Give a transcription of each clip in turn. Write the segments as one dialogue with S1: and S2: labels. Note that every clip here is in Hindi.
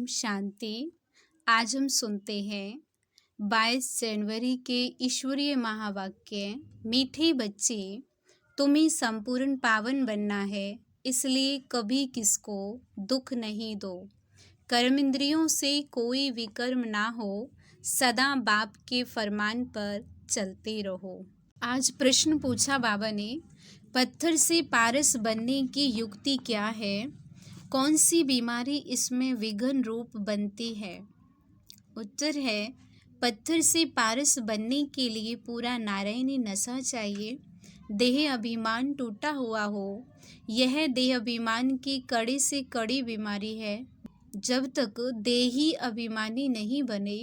S1: ओम शांति। आज हम सुनते हैं 22 जनवरी के ईश्वरीय महावाक्य। मीठे बच्चे, तुम्हें संपूर्ण पावन बनना है, इसलिए कभी किसको दुख नहीं दो। कर्म इंद्रियों से कोई विकर्म ना हो, सदा बाप के फरमान पर चलते रहो। आज प्रश्न पूछा बाबा ने, पत्थर से पारस बनने की युक्ति क्या है? कौन सी बीमारी इसमें विघ्न रूप बनती है? उत्तर है, पत्थर से पारस बनने के लिए पूरा नारायणी नशा चाहिए। देह अभिमान टूटा हुआ हो, यह देह अभिमान की कड़ी से कड़ी बीमारी है। जब तक देही अभिमानी नहीं बने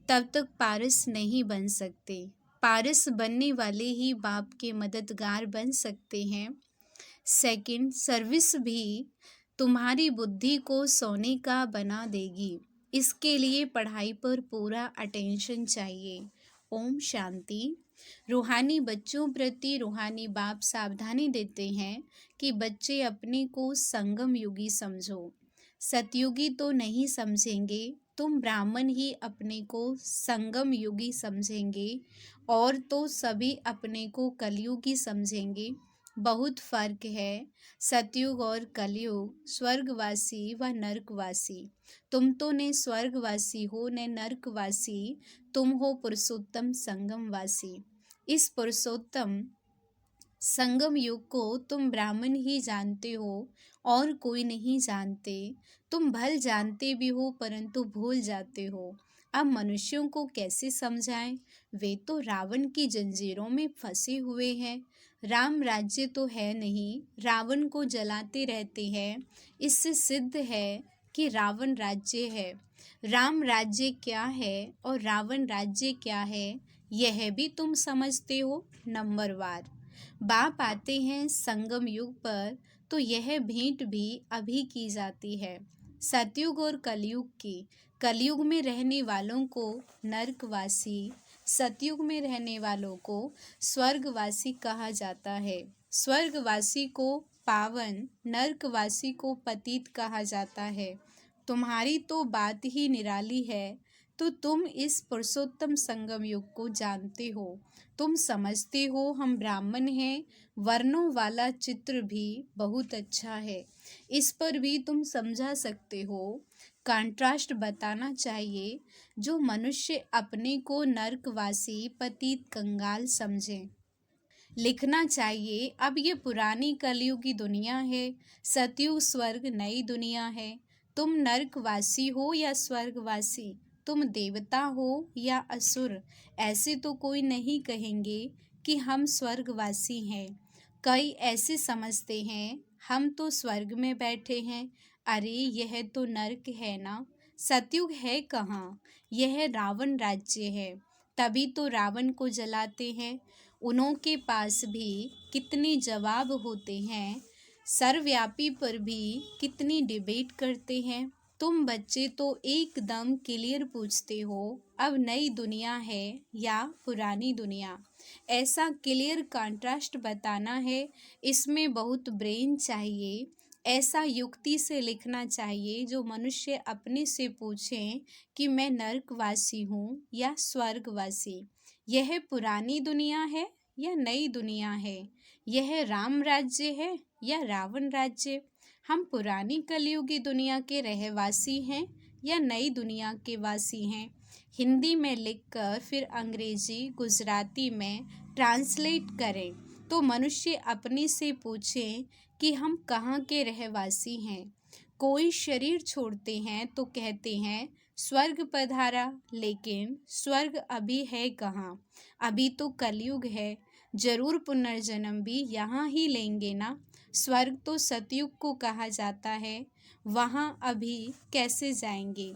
S1: तब तक पारस नहीं बन सकते। पारस बनने वाले ही बाप के मददगार बन सकते हैं। सेकंड, सर्विस भी तुम्हारी बुद्धि को सोने का बना देगी। इसके लिए पढ़ाई पर पूरा अटेंशन चाहिए। ओम शांति। रूहानी बच्चों प्रति रूहानी बाप सावधानी देते हैं कि बच्चे अपने को संगम युगी समझो। सतयुगी तो नहीं समझेंगे, तुम ब्राह्मण ही अपने को संगम युगी समझेंगे, और तो सभी अपने को कलयुगी समझेंगे। बहुत फर्क है सतयुग और कलयुग, स्वर्गवासी व नरकवासी। तुम तो न स्वर्गवासी हो न नरकवासी, तुम हो पुरुषोत्तम संगमवासी। इस पुरुषोत्तम संगम युग को तुम ब्राह्मण ही जानते हो और कोई नहीं जानते। तुम भल जानते भी हो परंतु भूल जाते हो। अब मनुष्यों को कैसे समझाएं? वे तो रावण की जंजीरों में फंसे हुए हैं। राम राज्य तो है नहीं, रावण को जलाते रहते हैं। इससे सिद्ध है कि रावण राज्य है। राम राज्य क्या है और रावण राज्य क्या है, यह भी तुम समझते हो। नंबरवार बाप आते हैं संगम युग पर, तो यह भेंट भी अभी की जाती है। सतयुग और कलयुग की। कलयुग में रहने वालों को नरकवासी, सतयुग में रहने वालों को स्वर्गवासी कहा जाता है। स्वर्गवासी को पावन, नरकवासी को पतित कहा जाता है। तुम्हारी तो बात ही निराली है, तो तुम इस पुरुषोत्तम संगम युग को जानते हो। तुम समझते हो हम ब्राह्मण हैं। वर्णों वाला चित्र भी बहुत अच्छा है, इस पर भी तुम समझा सकते हो। कंट्रास्ट बताना चाहिए, जो मनुष्य अपने को नरकवासी, पतित, कंगाल समझे। लिखना चाहिए, अब ये पुरानी कलयुग की दुनिया है, सतयुग स्वर्ग नई दुनिया है। तुम नरकवासी हो या स्वर्गवासी, तुम देवता हो या असुर, ऐसे तो कोई नहीं कहेंगे कि हम स्वर्गवासी हैं। कई ऐसे समझते हैं हम तो स्वर्ग में बैठे हैं। अरे यह तो नरक है ना। सतयुग है कहाँ? यह रावण राज्य है, तभी तो रावण को जलाते हैं। उन्हों के पास भी कितने जवाब होते हैं, सर्वव्यापी पर भी कितनी डिबेट करते हैं। तुम बच्चे तो एकदम क्लियर पूछते हो, अब नई दुनिया है या पुरानी दुनिया। ऐसा क्लियर कंट्रास्ट बताना है, इसमें बहुत ब्रेन चाहिए। ऐसा युक्ति से लिखना चाहिए जो मनुष्य अपने से पूछें कि मैं नरकवासी हूँ या स्वर्गवासी। यह पुरानी दुनिया है या नई दुनिया है? यह राम राज्य है या रावण राज्य? हम पुरानी कलयुगी दुनिया के रहवासी हैं या नई दुनिया के वासी हैं? हिंदी में लिखकर फिर अंग्रेजी, गुजराती में ट्रांसलेट करें तो मनुष्य अपने से पूछें कि हम कहाँ के रहवासी हैं। कोई शरीर छोड़ते हैं तो कहते हैं स्वर्ग पधारा, लेकिन स्वर्ग अभी है कहाँ? अभी तो कलयुग है। जरूर पुनर्जन्म भी यहाँ ही लेंगे ना। स्वर्ग तो सतयुग को कहा जाता है, वहाँ अभी कैसे जाएंगे?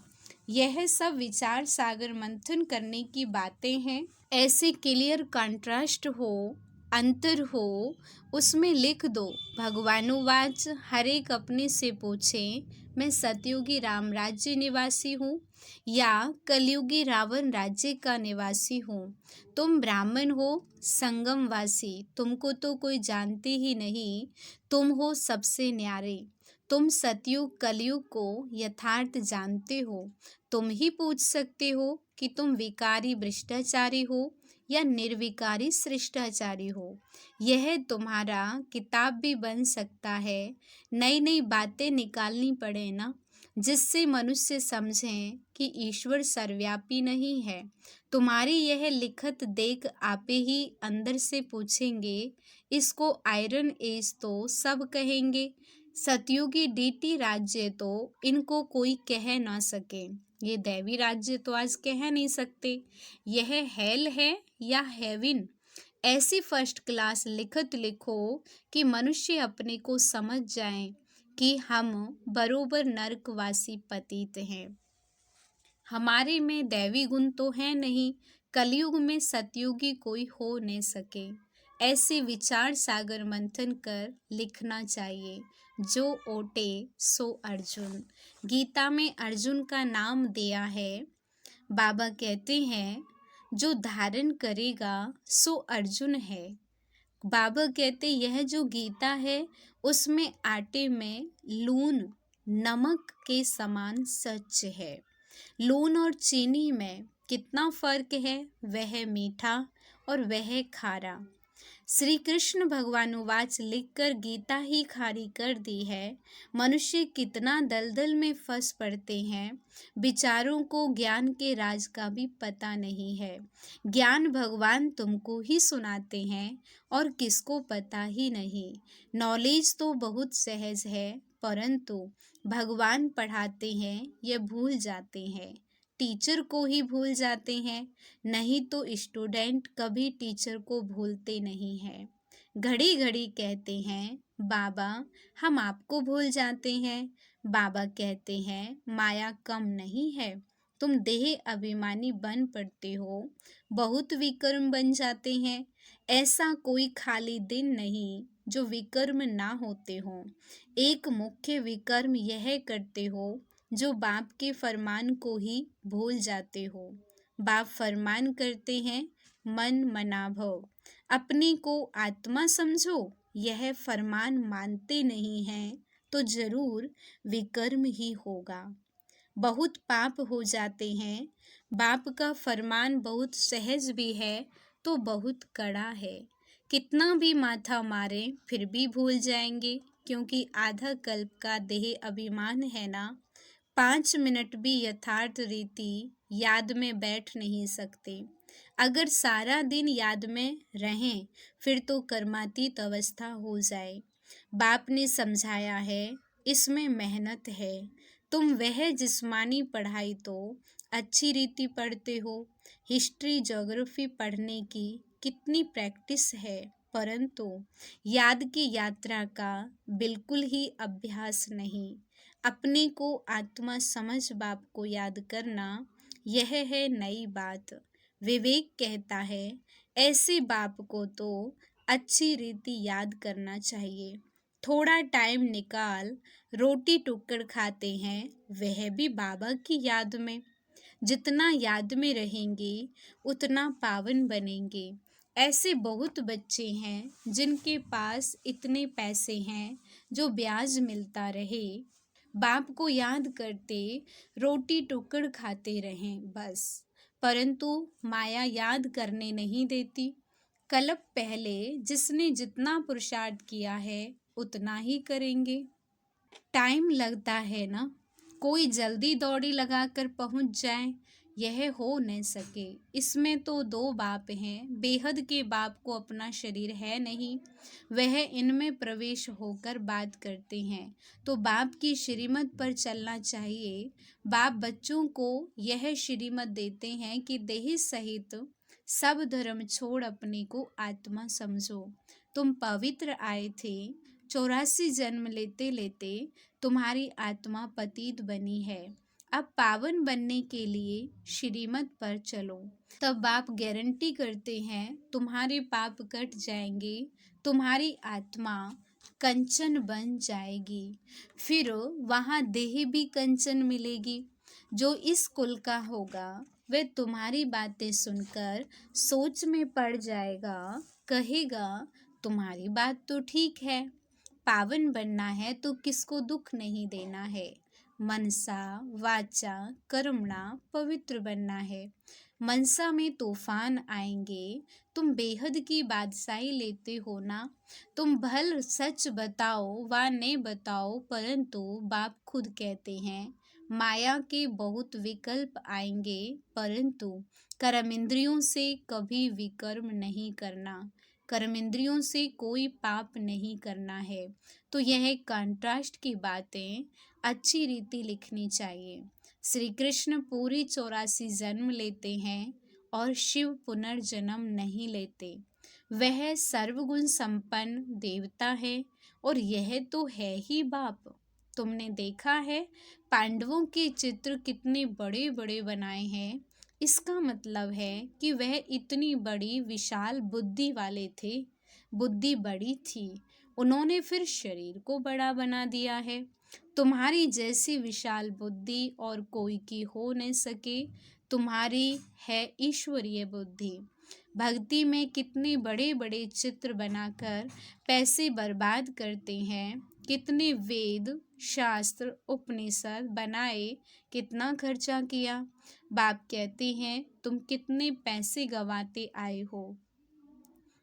S1: यह सब विचार सागर मंथन करने की बातें हैं। ऐसे क्लियर कंट्रास्ट हो, अंतर हो, उसमें लिख दो। भगवानुवाच, हर एक अपने से पूछे, मैं सतयुगी राम राज्य निवासी हूँ या कलयुगी रावण राज्य का निवासी हूँ। तुम ब्राह्मण हो, संगमवासी, तुमको तो कोई जानते ही नहीं, तुम हो सबसे न्यारे। तुम सतयुग कलयुग को यथार्थ जानते हो। तुम ही पूछ सकते हो कि तुम विकारी भ्रष्टाचारी हो या निर्विकारी शिष्टाचारी हो। यह तुम्हारा किताब भी बन सकता है। नई नई बातें निकालनी पड़े ना, जिससे मनुष्य समझें कि ईश्वर सर्वव्यापी नहीं है। तुम्हारी यह लिखत देख आपे ही अंदर से पूछेंगे, इसको आयरन एज तो सब कहेंगे। सतयुगी डीटी राज्य तो इनको कोई कह ना सके। ये दैवी राज्य तो आज कह नहीं सकते। यह हेल है या हेविन, ऐसी फर्स्ट क्लास लिखत लिखो कि मनुष्य अपने को समझ जाए कि हम बरोबर नरकवासी पतित हैं। हमारे में दैवी गुण तो है नहीं, कलयुग में सतयुगी कोई हो नहीं सके। ऐसे विचार सागर मंथन कर लिखना चाहिए। जो ओटे सो अर्जुन। गीता में अर्जुन का नाम दिया है। बाबा कहते हैं जो धारण करेगा सो अर्जुन है। बाबा कहते यह जो गीता है उसमें आटे में लून नमक के समान सच है। लून और चीनी में कितना फर्क है, वह मीठा और वह खारा। श्री कृष्ण भगवानुवाच लिखकर गीता ही खारी कर दी है। मनुष्य कितना दलदल में फंस पड़ते हैं। विचारों को ज्ञान के राज का भी पता नहीं है। ज्ञान भगवान तुमको ही सुनाते हैं और किसको पता ही नहीं। नॉलेज तो बहुत सहज है, परंतु भगवान पढ़ाते हैं ये भूल जाते हैं। टीचर को ही भूल जाते हैं, नहीं तो स्टूडेंट कभी टीचर को भूलते नहीं हैं। घड़ी घड़ी कहते हैं बाबा हम आपको भूल जाते हैं। बाबा कहते हैं माया कम नहीं है, तुम देह अभिमानी बन पड़ते हो, बहुत विकर्म बन जाते हैं। ऐसा कोई खाली दिन नहीं जो विकर्म ना होते हों। एक मुख्य विकर्म यह करते हो जो बाप के फरमान को ही भूल जाते हो। बाप फरमान करते हैं मन मना भव, अपने को आत्मा समझो। यह फरमान मानते नहीं हैं तो जरूर विकर्म ही होगा। बहुत पाप हो जाते हैं। बाप का फरमान बहुत सहज भी है तो बहुत कड़ा है। कितना भी माथा मारे फिर भी भूल जाएंगे, क्योंकि आधा कल्प का देह अभिमान है ना। 5 मिनट भी यथार्थ रीति याद में बैठ नहीं सकते। अगर सारा दिन याद में रहें फिर तो कर्मातीत अवस्था हो जाए। बाप ने समझाया है इसमें मेहनत है। तुम वह जिस्मानी पढ़ाई तो अच्छी रीति पढ़ते हो। हिस्ट्री ज्योग्राफी पढ़ने की कितनी प्रैक्टिस है, परंतु याद की यात्रा का बिल्कुल ही अभ्यास नहीं। अपने को आत्मा समझ बाप को याद करना, यह है नई बात। विवेक कहता है ऐसे बाप को तो अच्छी रीति याद करना चाहिए। थोड़ा टाइम निकाल रोटी टुक्कड़ खाते हैं, वह भी बाबा की याद में। जितना याद में रहेंगे उतना पावन बनेंगे। ऐसे बहुत बच्चे हैं जिनके पास इतने पैसे हैं जो ब्याज मिलता रहे, बाप को याद करते रोटी टुकड़ खाते रहें बस, परंतु माया याद करने नहीं देती। कल्प पहले जिसने जितना पुरुषार्थ किया है उतना ही करेंगे। टाइम लगता है ना, कोई जल्दी दौड़ी लगाकर पहुंच जाए, यह हो नहीं सके। इसमें तो दो बाप हैं। बेहद के बाप को अपना शरीर है नहीं, वह इनमें प्रवेश होकर बात करते हैं, तो बाप की श्रीमत पर चलना चाहिए। बाप बच्चों को यह श्रीमत देते हैं कि देह सहित सब धर्म छोड़ अपने को आत्मा समझो। तुम पवित्र आए थे, 84 जन्म लेते लेते तुम्हारी आत्मा पतित बनी है। अब पावन बनने के लिए श्रीमत पर चलो। तब बाप गारंटी करते हैं तुम्हारे पाप कट जाएंगे, तुम्हारी आत्मा कंचन बन जाएगी। फिर वहाँ देह भी कंचन मिलेगी। जो इस कुल का होगा वह तुम्हारी बातें सुनकर सोच में पड़ जाएगा, कहेगा तुम्हारी बात तो ठीक है। पावन बनना है तो किसको दुख नहीं देना है। मनसा वाचा कर्मणा पवित्र बनना है। मनसा में तूफान आएंगे, तुम बेहद की बादशाही लेते हो ना। तुम भल सच बताओ व नहीं बताओ, परंतु बाप खुद कहते हैं माया के बहुत विकल्प आएंगे, परंतु कर्मेंद्रियों से कभी विकर्म नहीं करना। कर्मेंद्रियों से कोई पाप नहीं करना है। तो यह कंट्रास्ट की बातें अच्छी रीति लिखनी चाहिए। श्री कृष्ण पूरी 84 जन्म लेते हैं और शिव पुनर्जन्म नहीं लेते। वह सर्वगुण संपन्न देवता है और यह तो है ही बाप। तुमने देखा है पांडवों के चित्र कितने बड़े बड़े बनाए हैं। इसका मतलब है कि वह इतनी बड़ी विशाल बुद्धि वाले थे। बुद्धि बड़ी थी, उन्होंने फिर शरीर को बड़ा बना दिया है। तुम्हारी जैसी विशाल बुद्धि और कोई की हो नहीं सके। तुम्हारी है ईश्वरीय बुद्धि। भक्ति में कितने बड़े बड़े चित्र बनाकर पैसे बर्बाद करते हैं। कितने वेद शास्त्र उपनिषद बनाए, कितना खर्चा किया। बाप कहते हैं तुम कितने पैसे गंवाते आए हो।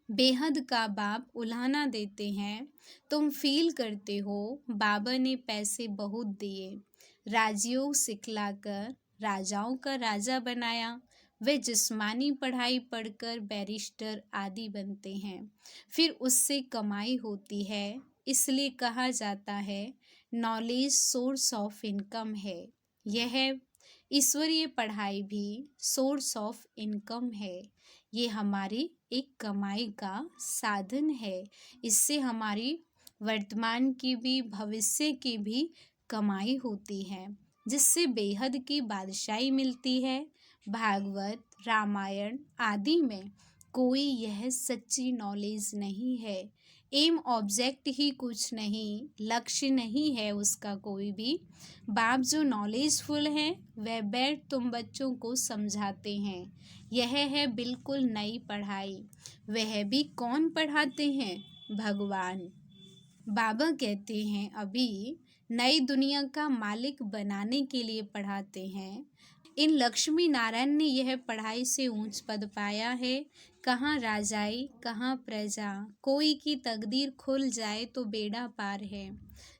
S1: बेहद का बाप उल्हाना देते हैं। तुम फील करते हो बाबा ने पैसे बहुत दिए, राजयोग सिखलाकर राजाओं का राजा बनाया। वे जिस्मानी पढ़ाई पढ़कर बैरिस्टर आदि बनते हैं, फिर उससे कमाई होती है। इसलिए कहा जाता है नॉलेज सोर्स ऑफ इनकम है। यह ईश्वरीय पढ़ाई भी सोर्स ऑफ इनकम है। ये हमारी एक कमाई का साधन है। इससे हमारी वर्तमान की भी भविष्य की भी कमाई होती है, जिससे बेहद की बादशाही मिलती है। भागवत रामायण आदि में कोई यह सच्ची नॉलेज नहीं है। एम ऑब्जेक्ट ही कुछ नहीं, लक्ष्य नहीं है उसका कोई भी। बाप जो नॉलेजफुल हैं वह बैठ तुम बच्चों को समझाते हैं। यह है बिल्कुल नई पढ़ाई। वह भी कौन पढ़ाते हैं? भगवान। बाबा कहते हैं अभी नई दुनिया का मालिक बनाने के लिए पढ़ाते हैं। इन लक्ष्मी नारायण ने यह पढ़ाई से ऊंच पद पाया है। कहाँ राजाई कहाँ प्रजा, कोई की तकदीर खुल जाए तो बेड़ा पार है।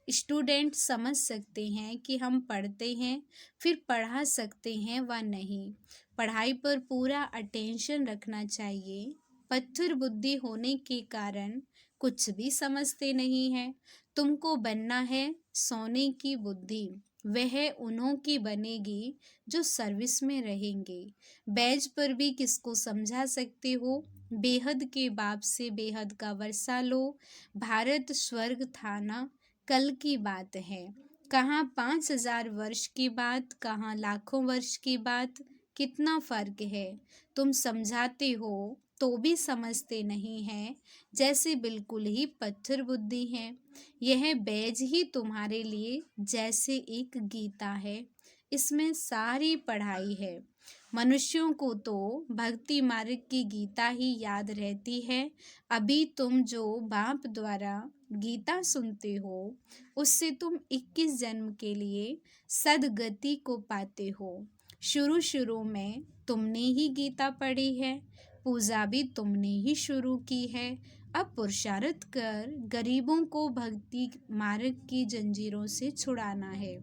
S1: स्टूडेंट समझ सकते हैं कि हम पढ़ते हैं, फिर पढ़ा सकते हैं व नहीं। पढ़ाई पर पूरा अटेंशन रखना चाहिए। पत्थर बुद्धि होने के कारण कुछ भी समझते नहीं है। तुमको बनना है सोने की बुद्धि। वह उन्हों की बनेगी जो सर्विस में रहेंगे। बैज पर भी किसको समझा सकते हो? बेहद के बाप से बेहद का वर्षा लो। भारत स्वर्ग था ना, कल की बात है। कहाँ 5000 वर्ष की बात, कहाँ लाखों वर्ष की बात। कितना फर्क है। तुम समझाते हो तो भी समझते नहीं हैं, जैसे बिल्कुल ही पत्थर बुद्धि है। यह बैज ही तुम्हारे लिए जैसे एक गीता है। इसमें सारी पढ़ाई है। मनुष्यों को तो भक्ति मार्ग की गीता ही याद रहती है। अभी तुम जो बाप द्वारा गीता सुनते हो उससे तुम 21 जन्म के लिए सदगति को पाते हो। शुरू शुरू में तुमने ही गीता पढ़ी है, पूजा भी तुमने ही शुरू की है। अब पुरुषार्थ कर गरीबों को भक्ति मार्ग की जंजीरों से छुड़ाना है।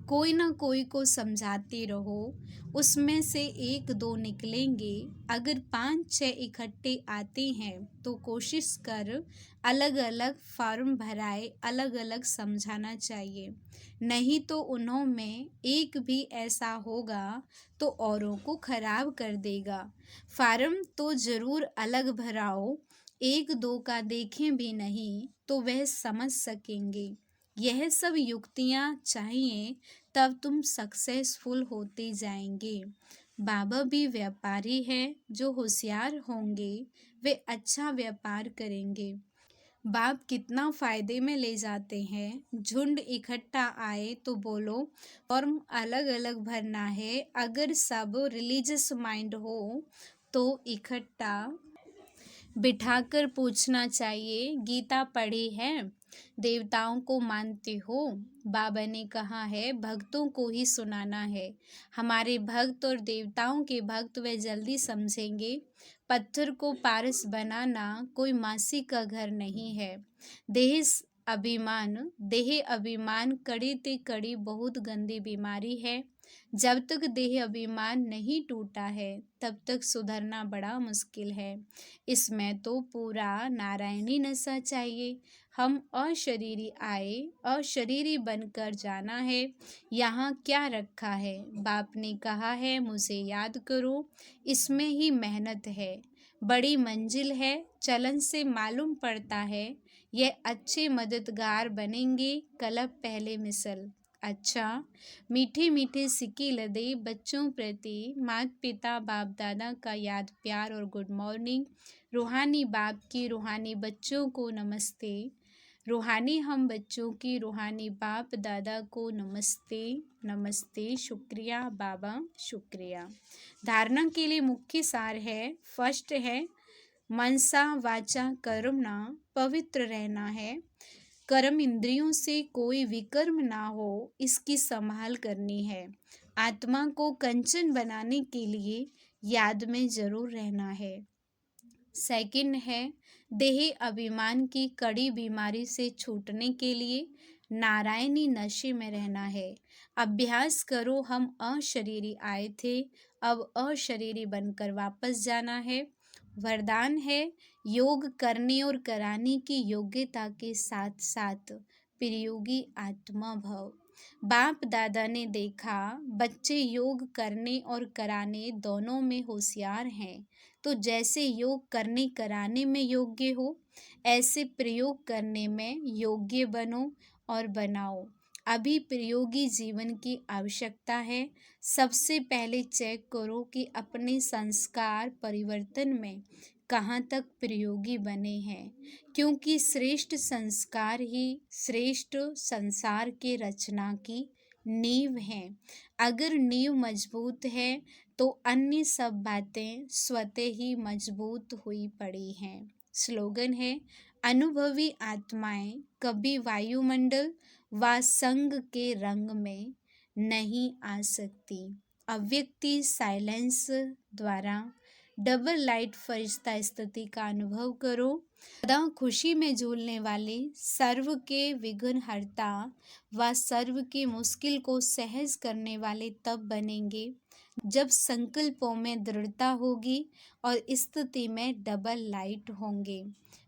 S1: कोई ना कोई को समझाते रहो, उसमें से 1-2 निकलेंगे। अगर 5-6 इकट्ठे आते हैं तो कोशिश कर अलग अलग फॉर्म भराए, अलग अलग समझाना चाहिए। नहीं तो उन्हों में एक भी ऐसा होगा तो औरों को खराब कर देगा। फॉर्म तो जरूर अलग भराओ, 1-2 का देखें भी नहीं तो वह समझ सकेंगे। यह सब युक्तियाँ चाहिए, तब तुम सक्सेसफुल होते जाएंगे। बाबा भी व्यापारी है, जो होशियार होंगे वे अच्छा व्यापार करेंगे। बाप कितना फायदे में ले जाते हैं। झुंड इकट्ठा आए तो बोलो फॉर्म अलग अलग भरना है। अगर सब रिलीजियस माइंड हो तो इकट्ठा बिठाकर पूछना चाहिए, गीता पढ़ी है? देवताओं को मानते हो? बाबा ने कहा है भक्तों को ही सुनाना है। हमारे भक्त और देवताओं के भक्त वे जल्दी समझेंगे। पत्थर को पारस बनाना कोई मासी का घर नहीं है। देह अभिमान कड़ी ते कड़ी बहुत गंदी बीमारी है। जब तक देह अभिमान नहीं टूटा है तब तक सुधरना बड़ा मुश्किल है। इसमें तो पूरा नारायणी नशा चाहिए। हम अशरीरी आए, अशरीरी बनकर जाना है। यहाँ क्या रखा है? बाप ने कहा है मुझे याद करो। इसमें ही मेहनत है। बड़ी मंजिल है। चलन से मालूम पड़ता है ये अच्छे मददगार बनेंगे। कलब पहले मिसल। अच्छा, मीठे मीठे सिक्के लदे बच्चों प्रति माता पिता बाप दादा का याद प्यार और गुड मॉर्निंग। रूहानी बाप की रूहानी बच्चों को नमस्ते। रूहानी हम बच्चों की रूहानी बाप दादा को नमस्ते। नमस्ते। शुक्रिया बाबा, शुक्रिया। धारणा के लिए मुख्य सार है। फर्स्ट है मनसा वाचा कर्मणा पवित्र रहना है। कर्म इंद्रियों से कोई विकर्म ना हो, इसकी संभाल करनी है। आत्मा को कंचन बनाने के लिए याद में जरूर रहना है। सेकंड है देह अभिमान की कड़ी बीमारी से छूटने के लिए नारायणी नशे में रहना है। अभ्यास करो हम अशरीरी आए थे, अब अशरीरी बनकर वापस जाना है। वरदान है योग करने और कराने की योग्यता के साथ साथ प्रयोगी आत्मा भव। बाप दादा ने देखा बच्चे योग करने और कराने दोनों में होशियार हैं, तो जैसे योग करने कराने में योग्य हो ऐसे प्रयोग करने में योग्य बनो और बनाओ। अभी प्रयोगी जीवन की आवश्यकता है। सबसे पहले चेक करो कि अपने संस्कार परिवर्तन में कहाँ तक प्रयोगी बने हैं, क्योंकि श्रेष्ठ संस्कार ही श्रेष्ठ संसार के रचना की नींव है। अगर नींव मजबूत है तो अन्य सब बातें स्वतः ही मजबूत हुई पड़ी हैं। स्लोगन है अनुभवी आत्माएं कभी वायुमंडल व संग के रंग में नहीं आ सकती। अव्यक्ति साइलेंस द्वारा डबल लाइट फरिश्ता स्थिति का अनुभव करो। सदा खुशी में झूलने वाले, सर्व के विघ्न हरता व सर्व की मुश्किल को सहज करने वाले तब बनेंगे जब संकल्पों में दृढ़ता होगी और स्थिति में डबल लाइट होंगे।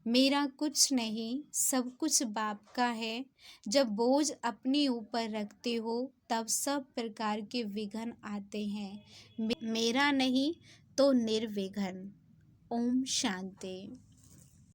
S1: मेरा कुछ नहीं, सब कुछ बाप का है। जब बोझ अपने ऊपर रखते हो तब सब प्रकार के विघ्न आते हैं। मेरा नहीं तो निर्विघ्न। ओम शांति।